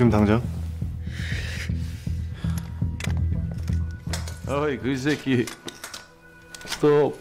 지금 당장? 어이 그 새끼 스톱.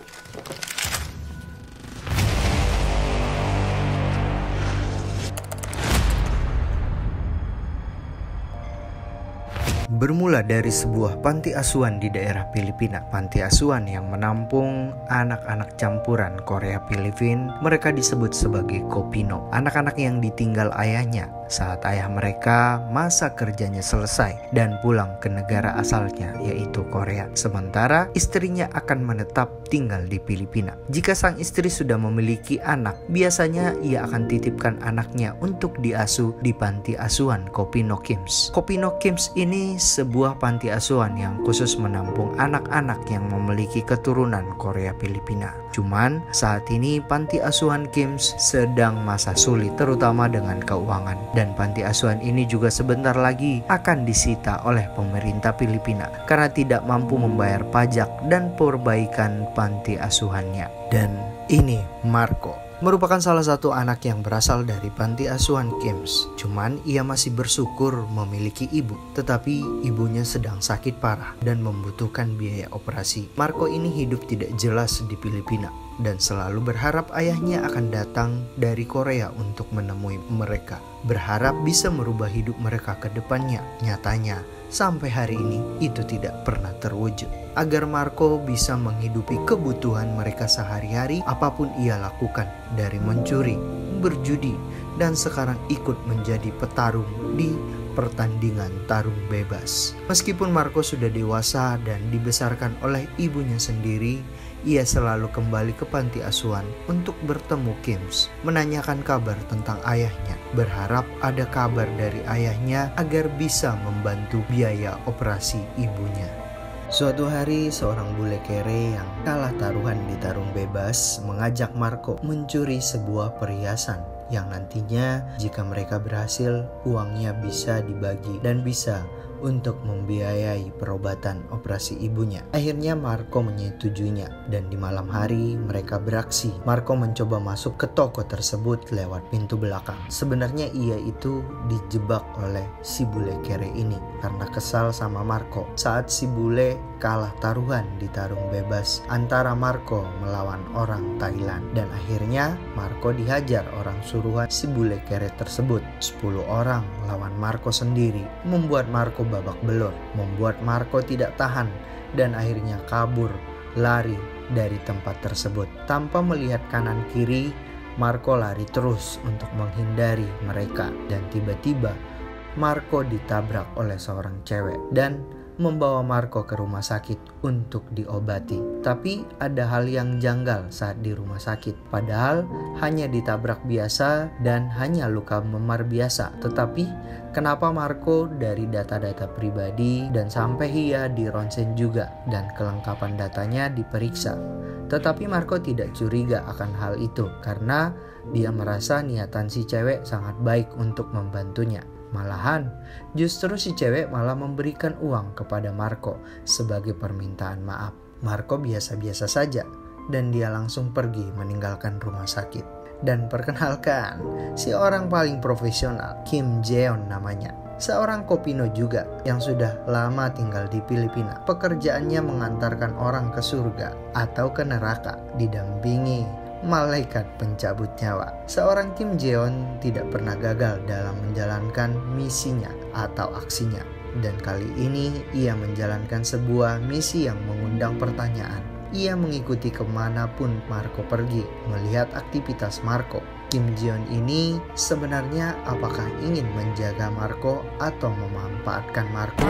Bermula dari sebuah panti asuhan di daerah Filipina. Panti asuhan yang menampung anak-anak campuran Korea Filipina. Mereka disebut sebagai Kopino. Anak-anak yang ditinggal ayahnya saat ayah mereka masa kerjanya selesai dan pulang ke negara asalnya, yaitu Korea. Sementara istrinya akan menetap tinggal di Filipina. Jika sang istri sudah memiliki anak, biasanya ia akan titipkan anaknya untuk diasuh di panti asuhan Kopino Kims. Kopino Kims ini sebuah panti asuhan yang khusus menampung anak-anak yang memiliki keturunan Korea Filipina. Cuman saat ini panti asuhan Kims sedang masa sulit, terutama dengan keuangan. Dan panti asuhan ini juga sebentar lagi akan disita oleh pemerintah Filipina karena tidak mampu membayar pajak dan perbaikan panti asuhannya. Dan ini Marco, merupakan salah satu anak yang berasal dari panti asuhan Kims. Cuman ia masih bersyukur memiliki ibu, tetapi ibunya sedang sakit parah dan membutuhkan biaya operasi. Marco ini hidup tidak jelas di Filipina dan selalu berharap ayahnya akan datang dari Korea untuk menemui mereka. Berharap bisa merubah hidup mereka ke depannya. Nyatanya, sampai hari ini itu tidak pernah terwujud. Agar Marco bisa menghidupi kebutuhan mereka sehari-hari, apapun ia lakukan, dari mencuri, berjudi, dan sekarang ikut menjadi petarung di pertandingan tarung bebas. Meskipun Marco sudah dewasa dan dibesarkan oleh ibunya sendiri, ia selalu kembali ke panti asuhan untuk bertemu Kims, menanyakan kabar tentang ayahnya, berharap ada kabar dari ayahnya agar bisa membantu biaya operasi ibunya. Suatu hari, seorang bule kere yang kalah taruhan di tarung bebas mengajak Marco mencuri sebuah perhiasan yang nantinya jika mereka berhasil, uangnya bisa dibagi dan bisa untuk membiayai perobatan operasi ibunya. Akhirnya Marco menyetujuinya dan di malam hari mereka beraksi. Marco mencoba masuk ke toko tersebut lewat pintu belakang. Sebenarnya ia itu dijebak oleh si bule kere ini karena kesal sama Marco saat si bule kalah taruhan di tarung bebas antara Marco melawan orang Thailand, dan akhirnya Marco dihajar orang suruhan si bule kere tersebut. 10 orang melawan Marco sendiri membuat Marco babak belur, membuat Marco tidak tahan dan akhirnya kabur lari dari tempat tersebut. Tanpa melihat kanan kiri, Marco lari terus untuk menghindari mereka dan tiba-tiba Marco ditabrak oleh seorang cewek dan membawa Marco ke rumah sakit untuk diobati. Tapi ada hal yang janggal saat di rumah sakit. Padahal hanya ditabrak biasa dan hanya luka memar biasa. Tetapi kenapa Marco dari data-data pribadi dan sampai ia di ronsen juga dan kelengkapan datanya diperiksa. Tetapi Marco tidak curiga akan hal itu karena dia merasa niatan si cewek sangat baik untuk membantunya. Malahan, justru si cewek malah memberikan uang kepada Marco sebagai permintaan maaf. Marco biasa-biasa saja dan dia langsung pergi meninggalkan rumah sakit. Dan perkenalkan, si orang paling profesional, Kim Jeon namanya. Seorang Kopino juga yang sudah lama tinggal di Filipina. Pekerjaannya mengantarkan orang ke surga atau ke neraka, didampingi malaikat pencabut nyawa. Seorang Kim Jeon tidak pernah gagal dalam menjalankan misinya atau aksinya. Dan kali ini ia menjalankan sebuah misi yang mengundang pertanyaan. Ia mengikuti kemanapun Marco pergi, melihat aktivitas Marco. Kim Jeon ini sebenarnya apakah ingin menjaga Marco atau memanfaatkan Marco?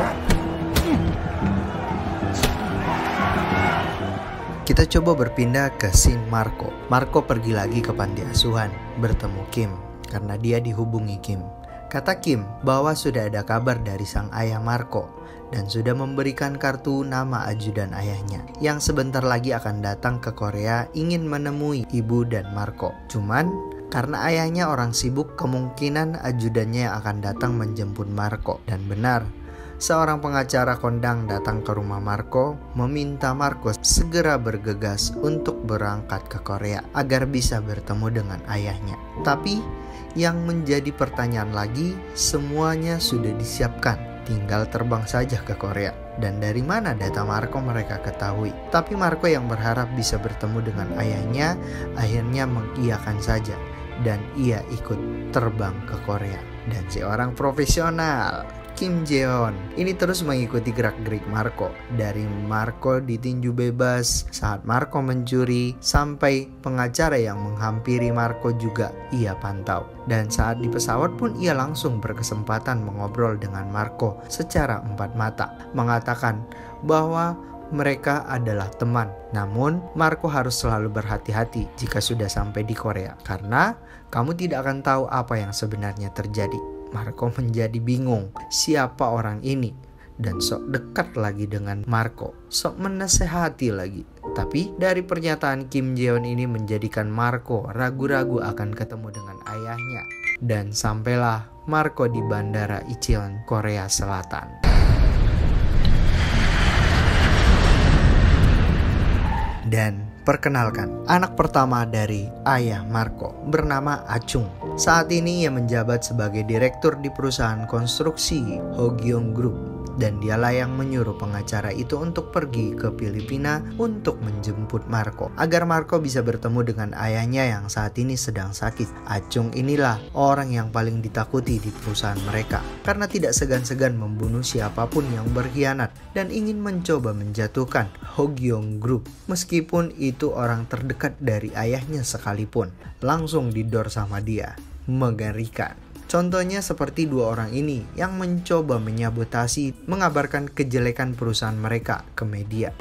Kita coba berpindah ke scene Marco. Marco pergi lagi ke panti asuhan bertemu Kim karena dia dihubungi Kim. Kata Kim bahwa sudah ada kabar dari sang ayah Marco dan sudah memberikan kartu nama ajudan ayahnya yang sebentar lagi akan datang ke Korea ingin menemui ibu dan Marco. Cuman karena ayahnya orang sibuk, kemungkinan ajudannya yang akan datang menjemput Marco. Dan benar, seorang pengacara kondang datang ke rumah Marco meminta Marco segera bergegas untuk berangkat ke Korea agar bisa bertemu dengan ayahnya. Tapi yang menjadi pertanyaan lagi, semuanya sudah disiapkan, tinggal terbang saja ke Korea. Dan dari mana data Marco mereka ketahui. Tapi Marco yang berharap bisa bertemu dengan ayahnya akhirnya mengiyakan saja, dan ia ikut terbang ke Korea. Dan seorang profesional, Kim Jeon, ini terus mengikuti gerak-gerik Marco. Dari Marco ditinju bebas saat Marco mencuri, sampai pengacara yang menghampiri Marco juga ia pantau. Dan saat di pesawat pun ia langsung berkesempatan mengobrol dengan Marco secara empat mata, mengatakan bahwa mereka adalah teman. Namun Marco harus selalu berhati-hati jika sudah sampai di Korea, karena kamu tidak akan tahu apa yang sebenarnya terjadi. Marco menjadi bingung siapa orang ini, dan sok dekat lagi dengan Marco, sok menasehati lagi. Tapi dari pernyataan Kim Jeon ini menjadikan Marco ragu-ragu akan ketemu dengan ayahnya. Dan sampailah Marco di Bandara Incheon, Korea Selatan. Dan perkenalkan, anak pertama dari ayah Marco bernama Achung. Saat ini ia menjabat sebagai direktur di perusahaan konstruksi Hogyong Group, dan dialah yang menyuruh pengacara itu untuk pergi ke Filipina untuk menjemput Marco agar Marco bisa bertemu dengan ayahnya yang saat ini sedang sakit. Achung inilah orang yang paling ditakuti di perusahaan mereka karena tidak segan-segan membunuh siapapun yang berkhianat dan ingin mencoba menjatuhkan Hogyong Group, meskipun itu orang terdekat dari ayahnya sekalipun. Langsung didor sama dia. Mengerikan. Contohnya seperti dua orang ini yang mencoba menyabotasi, mengabarkan kejelekan perusahaan mereka ke media.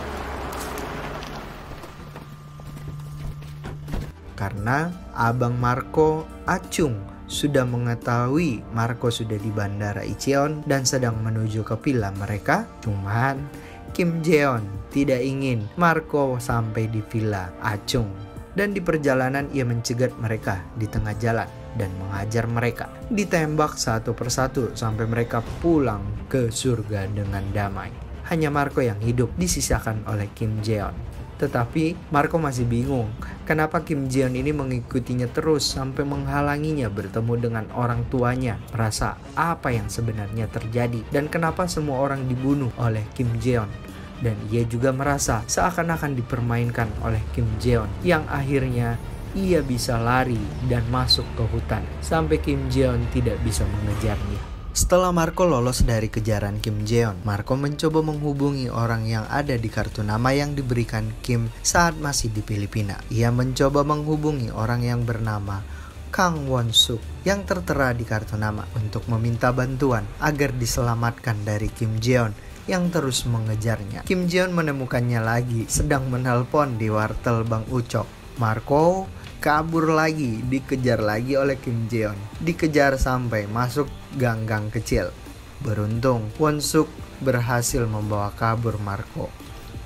Karena abang Marco, Achung, sudah mengetahui Marco sudah di Bandara Incheon dan sedang menuju ke villa mereka. Cuman Kim Jeon tidak ingin Marco sampai di villa Achung, dan di perjalanan ia mencegat mereka di tengah jalan dan mengajar mereka. Ditembak satu persatu sampai mereka pulang ke surga dengan damai. Hanya Marco yang hidup disisakan oleh Kim Jeon. Tetapi Marco masih bingung kenapa Kim Jeon ini mengikutinya terus sampai menghalanginya bertemu dengan orang tuanya. Merasa apa yang sebenarnya terjadi dan kenapa semua orang dibunuh oleh Kim Jeon. Dan ia juga merasa seakan-akan dipermainkan oleh Kim Jeon, yang akhirnya ia bisa lari dan masuk ke hutan sampai Kim Jeon tidak bisa mengejarnya. Setelah Marco lolos dari kejaran Kim Jeon, Marco mencoba menghubungi orang yang ada di kartu nama yang diberikan Kim saat masih di Filipina. Ia mencoba menghubungi orang yang bernama Kang Won-suk yang tertera di kartu nama untuk meminta bantuan agar diselamatkan dari Kim Jeon yang terus mengejarnya. Kim Jeon menemukannya lagi sedang menelpon di wartel Bang Ucok. Marco kabur lagi, dikejar lagi oleh Kim Jeon. Dikejar sampai masuk gang-gang kecil. Beruntung Won-suk berhasil membawa kabur Marco.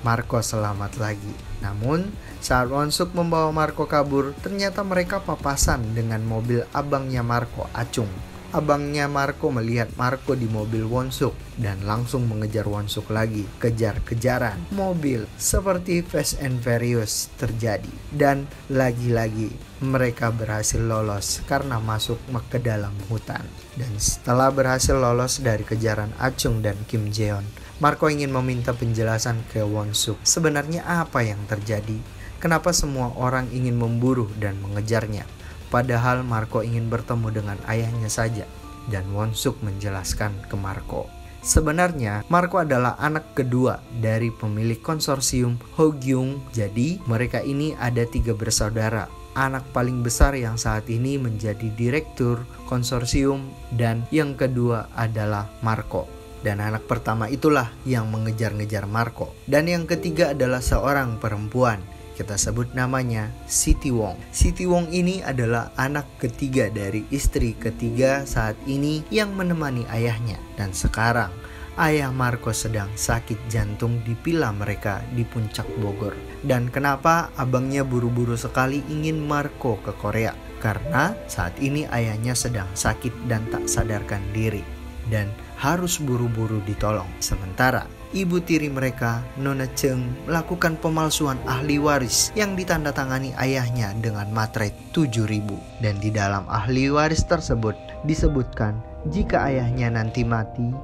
Marco selamat lagi. Namun saat Won-suk membawa Marco kabur, ternyata mereka papasan dengan mobil abangnya Marco, Achung. Abangnya Marco melihat Marco di mobil Won-suk dan langsung mengejar Won-suk lagi. Kejar-kejaran mobil seperti Fast and Furious terjadi. Dan lagi-lagi mereka berhasil lolos karena masuk ke dalam hutan. Dan setelah berhasil lolos dari kejaran Achung dan Kim Jeon, Marco ingin meminta penjelasan ke Won-suk. Sebenarnya apa yang terjadi? Kenapa semua orang ingin memburu dan mengejarnya? Padahal Marco ingin bertemu dengan ayahnya saja. Dan Won-suk menjelaskan ke Marco. Sebenarnya Marco adalah anak kedua dari pemilik konsorsium Hogyong. Jadi mereka ini ada 3 bersaudara. Anak paling besar yang saat ini menjadi direktur konsorsium, dan yang kedua adalah Marco. Dan anak pertama itulah yang mengejar-ngejar Marco. Dan yang ketiga adalah seorang perempuan. Kita sebut namanya Siti Wong. Siti Wong ini adalah anak ketiga dari istri ketiga saat ini yang menemani ayahnya. Dan sekarang ayah Marco sedang sakit jantung di villa mereka di puncak Bogor. Dan kenapa abangnya buru-buru sekali ingin Marco ke Korea? Karena saat ini ayahnya sedang sakit dan tak sadarkan diri. Dan harus buru-buru ditolong. Sementara ibu tiri mereka, Nona Cheng, melakukan pemalsuan ahli waris yang ditandatangani ayahnya dengan materai 7.000. Dan di dalam ahli waris tersebut disebutkan jika ayahnya nanti mati,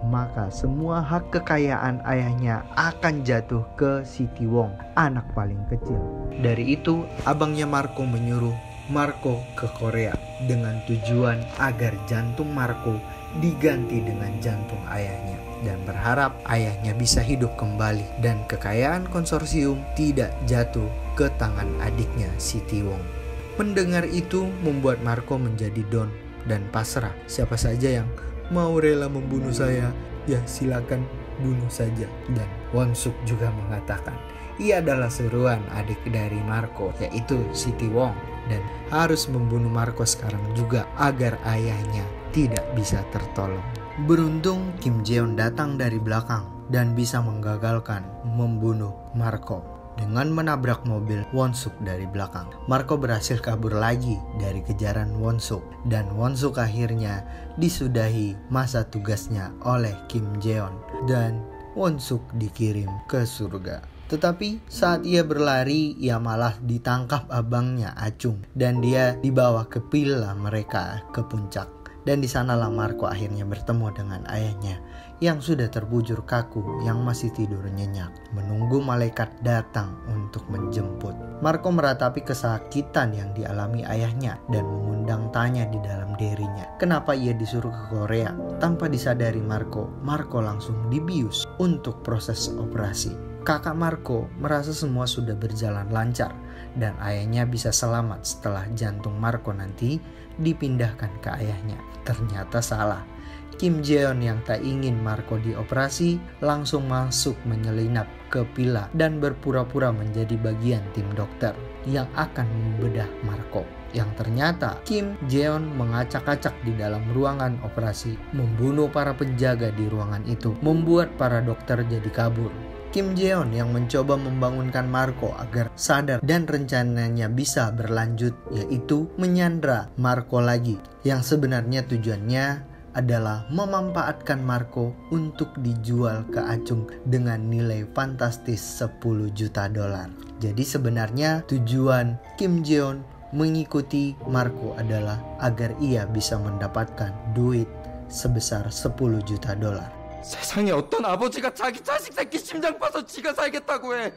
maka semua hak kekayaan ayahnya akan jatuh ke Siti Wong, anak paling kecil. Dari itu, abangnya Marco menyuruh Marco ke Korea dengan tujuan agar jantung Marco diganti dengan jantung ayahnya, dan berharap ayahnya bisa hidup kembali dan kekayaan konsorsium tidak jatuh ke tangan adiknya Siti Wong. Mendengar itu membuat Marco menjadi down dan pasrah. Siapa saja yang mau rela membunuh saya, ya silakan bunuh saja. Dan Won-suk juga mengatakan ia adalah seruan adik dari Marco, yaitu Siti Wong, dan harus membunuh Marco sekarang juga agar ayahnya tidak bisa tertolong. Beruntung Kim Jeon datang dari belakang dan bisa menggagalkan membunuh Marco dengan menabrak mobil Won-suk dari belakang. Marco berhasil kabur lagi dari kejaran Won-suk, dan Won-suk akhirnya disudahi masa tugasnya oleh Kim Jeon dan Won-suk dikirim ke surga. Tetapi saat ia berlari, ia malah ditangkap abangnya Acung dan dia dibawa ke villa mereka ke puncak. Dan di sanalah Marco akhirnya bertemu dengan ayahnya yang sudah terbujur kaku, yang masih tidur nyenyak, menunggu malaikat datang untuk menjemput. Marco meratapi kesakitan yang dialami ayahnya dan mengundang tanya di dalam dirinya, kenapa ia disuruh ke Korea. Tanpa disadari Marco langsung dibius untuk proses operasi. Kakak Marco merasa semua sudah berjalan lancar dan ayahnya bisa selamat setelah jantung Marco nanti dipindahkan ke ayahnya. Ternyata salah. Kim Jeon yang tak ingin Marco dioperasi langsung masuk menyelinap ke villa dan berpura-pura menjadi bagian tim dokter yang akan membedah Marco. Yang ternyata Kim Jeon mengacak-acak di dalam ruangan operasi, membunuh para penjaga di ruangan itu, membuat para dokter jadi kabur. Kim Jeon yang mencoba membangunkan Marco agar sadar dan rencananya bisa berlanjut, yaitu menyandra Marco lagi, yang sebenarnya tujuannya adalah memanfaatkan Marco untuk dijual ke Acung dengan nilai fantastis $10 juta. Jadi sebenarnya tujuan Kim Jeon mengikuti Marco adalah agar ia bisa mendapatkan duit sebesar $10 juta. 세상에 어떤 아버지가 자기 자식 새끼 심장 파서 지가 살겠다고 해.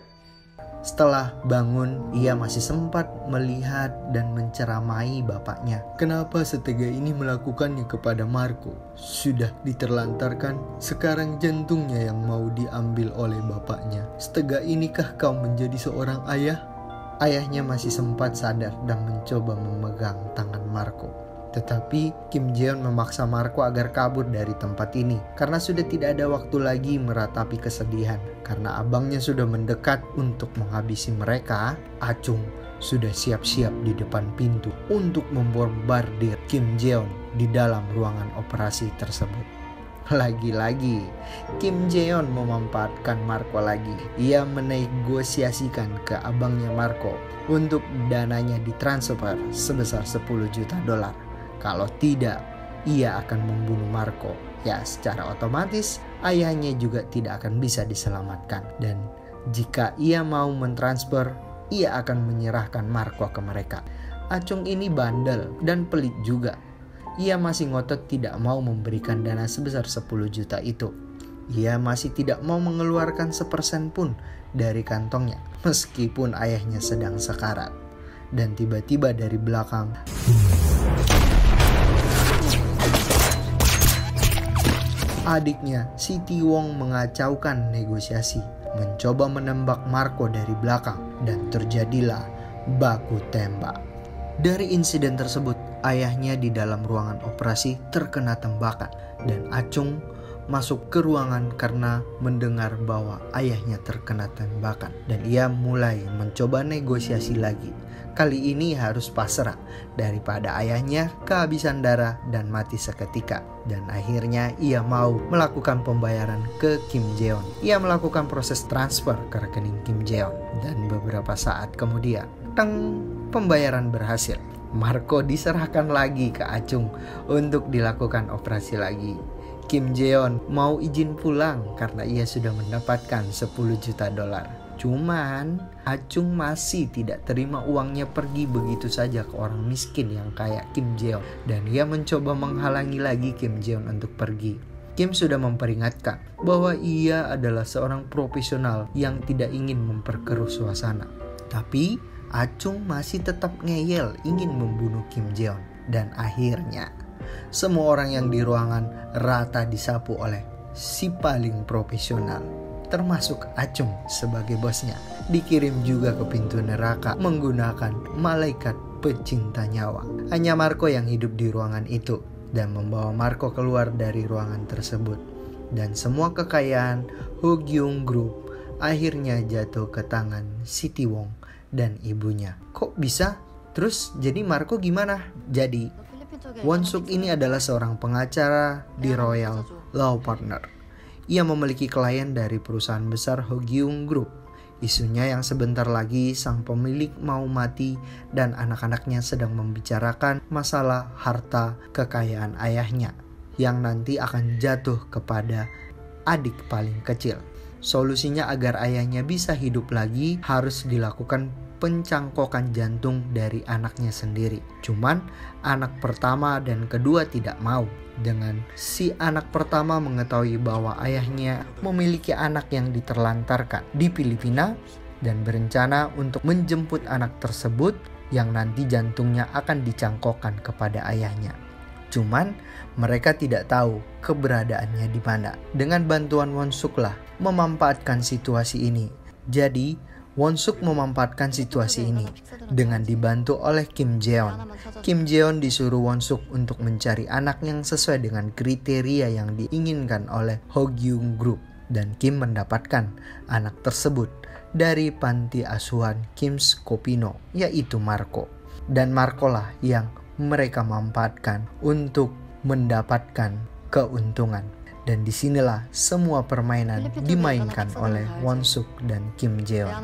Setelah bangun, ia masih sempat melihat dan menceramai bapaknya. Kenapa setega ini melakukannya kepada Marco? Sudah diterlantarkan, sekarang jantungnya yang mau diambil oleh bapaknya. Setega inikah kau menjadi seorang ayah? Ayahnya masih sempat sadar dan mencoba memegang tangan Marco. Tetapi Kim Jeon memaksa Marco agar kabur dari tempat ini karena sudah tidak ada waktu lagi meratapi kesedihan. Karena abangnya sudah mendekat untuk menghabisi mereka, Acung sudah siap-siap di depan pintu untuk membombardir Kim Jeon di dalam ruangan operasi tersebut. Lagi-lagi Kim Jeon memanfaatkan Marco lagi. Ia menegosiasikan ke abangnya Marco untuk dananya ditransfer sebesar $10 juta. Kalau tidak, ia akan membunuh Marco. Ya, secara otomatis ayahnya juga tidak akan bisa diselamatkan. Dan jika ia mau mentransfer, ia akan menyerahkan Marco ke mereka. Acung ini bandel dan pelit juga. Ia masih ngotot tidak mau memberikan dana sebesar 10 juta itu. Ia masih tidak mau mengeluarkan 1% pun dari kantongnya, meskipun ayahnya sedang sekarat. Dan tiba-tiba dari belakang, adiknya Siti Wong mengacaukan negosiasi, mencoba menembak Marco dari belakang, dan terjadilah baku tembak. Dari insiden tersebut, ayahnya di dalam ruangan operasi terkena tembakan, dan Acung masuk ke ruangan karena mendengar bahwa ayahnya terkena tembakan, dan ia mulai mencoba negosiasi lagi. Kali ini harus pasrah daripada ayahnya kehabisan darah dan mati seketika. Dan akhirnya ia mau melakukan pembayaran ke Kim Jeon. Ia melakukan proses transfer ke rekening Kim Jeon. Dan beberapa saat kemudian, pembayaran berhasil. Marco diserahkan lagi ke Acung untuk dilakukan operasi lagi. Kim Jeon mau izin pulang karena ia sudah mendapatkan 10 juta dolar. Cuman Acung masih tidak terima uangnya pergi begitu saja ke orang miskin yang kayak Kim Jeon. Dan ia mencoba menghalangi lagi Kim Jeon untuk pergi. Kim sudah memperingatkan bahwa ia adalah seorang profesional yang tidak ingin memperkeruh suasana. Tapi Acung masih tetap ngeyel ingin membunuh Kim Jeon. Dan akhirnya semua orang yang di ruangan rata disapu oleh si paling profesional, termasuk Acung sebagai bosnya. Dikirim juga ke pintu neraka menggunakan malaikat pecinta nyawa. Hanya Marco yang hidup di ruangan itu dan membawa Marco keluar dari ruangan tersebut. Dan semua kekayaan Hogyung Group akhirnya jatuh ke tangan Siti Wong dan ibunya. Kok bisa? Terus jadi Marco gimana? Jadi Won-suk ini adalah seorang pengacara di Royal Law Partner. Ia memiliki klien dari perusahaan besar Hogyung Group. Isunya yang sebentar lagi sang pemilik mau mati dan anak-anaknya sedang membicarakan masalah harta kekayaan ayahnya yang nanti akan jatuh kepada adik paling kecil. Solusinya agar ayahnya bisa hidup lagi harus dilakukan pencangkokan jantung dari anaknya sendiri. Cuman anak pertama dan kedua tidak mau. Dengan si anak pertama mengetahui bahwa ayahnya memiliki anak yang diterlantarkan di Filipina dan berencana untuk menjemput anak tersebut yang nanti jantungnya akan dicangkokkan kepada ayahnya. Cuman mereka tidak tahu keberadaannya di mana. Dengan bantuan Won-suk lah memanfaatkan situasi ini. Jadi Won-suk memanfaatkan situasi ini dengan dibantu oleh Kim Jeon. Kim Jeon disuruh Won-suk untuk mencari anak yang sesuai dengan kriteria yang diinginkan oleh Hogyung Group. Dan Kim mendapatkan anak tersebut dari panti asuhan Kim's Kopino, yaitu Marco. Dan Marco lah yang mereka manfaatkan untuk mendapatkan keuntungan. Dan disinilah semua permainan dimainkan oleh Won-suk dan Kim Jeon.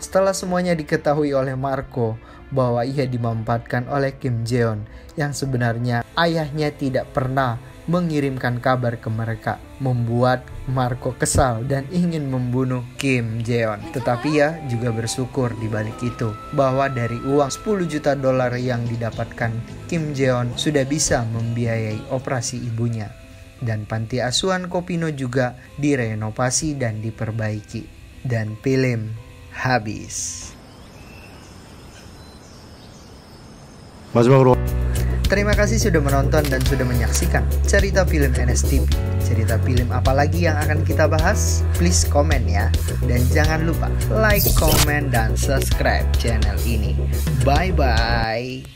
Setelah semuanya diketahui oleh Marco bahwa ia dimanfaatkan oleh Kim Jeon yang sebenarnya ayahnya tidak pernah mengirimkan kabar ke mereka, membuat Marco kesal dan ingin membunuh Kim Jeon. Tetapi ia juga bersyukur di balik itu bahwa dari uang 10 juta dolar yang didapatkan Kim Jeon sudah bisa membiayai operasi ibunya. Dan panti asuhan Kopino juga direnovasi dan diperbaiki. Dan film habis. Terima kasih sudah menonton dan sudah menyaksikan cerita film NSTP. Cerita film apa lagi yang akan kita bahas? Please komen ya. Dan jangan lupa like, comment, dan subscribe channel ini. Bye-bye.